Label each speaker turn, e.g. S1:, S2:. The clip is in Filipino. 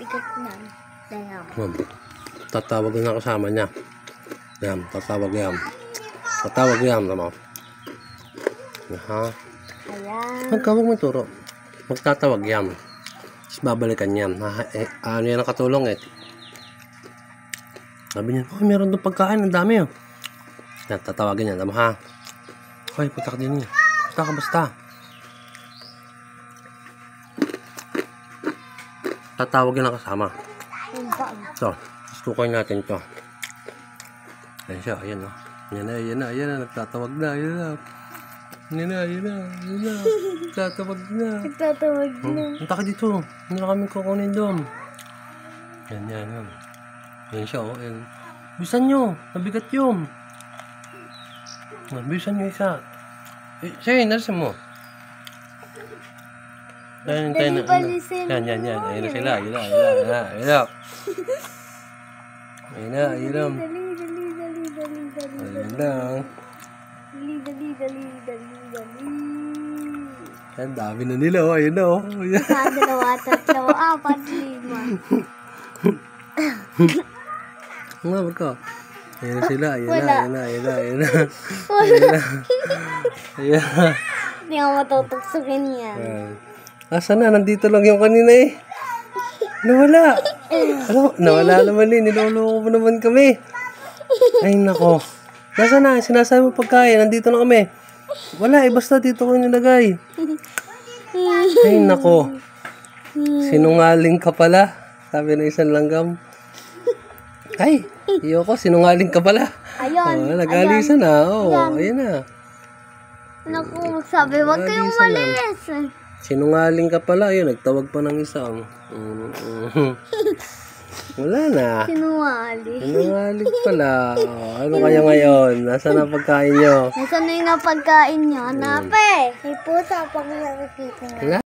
S1: bigat na. Dayam.
S2: Tatawag na kasama niya. Yan, tatawag yan. Tatawag yan, tama. Ha?
S1: Ayan.
S2: Huwag mo turo. Magtatawag yan. Tapos babalikan yan. Ano yan ang katulong eh. Sabi niya, oh, meron doon pagkain. Ang dami oh. Yan, tatawagin yan. Tama ha? Hoy, punta ka din eh. Basta ka basta. Tatawagin ang kasama. Ito. Tapos kukunin natin ito. Ayan siya. Ayan o. Ayan na. Nagtatawag na. Ayan na. Nagtatawag na.
S1: Nagtatawag na.
S2: Punta ka dito. Hindi na kami kukunin doon. Yan. Ayan siya o. Ayan. Bisan nyo. Nabigat yun. Bisan nyo isa. Sige, narisin mo. Yan. Ayan na sila. Ayan na. Dali. Ang dami na nila, oh. Ayun na, oh.
S1: Isa, 2, 3, 4, 5.
S2: Nga, magka. Ayun na sila. Ayun na.
S1: Hindi ako matutugsukin yan.
S2: Asa na? Nandito lang yung kanina eh. Nawala. Nawala naman eh. Niloloko mo naman kami. Ay, nako. Nasa na? Sinasabi mo pagkain. Nandito na kami. Wala eh. Basta dito ko nilagay. Ay, nako. Sinungaling ka pala. Sabi ng isang langgam. Ay, iyoko. Sinungaling ka pala.
S1: Ayun.
S2: Nag-alisan na. Ayan na.
S1: Naku, sabi, wag kayong malis.
S2: Sinungaling ka pala. Ayun, nagtawag pa ng isang. Wala na. Sinungaling pala. Ano kaya ngayon? Nasaan na pagkain nyo?
S1: Nasaan na yung pagkain nyo? Hanapin. May pusa pang nakikita.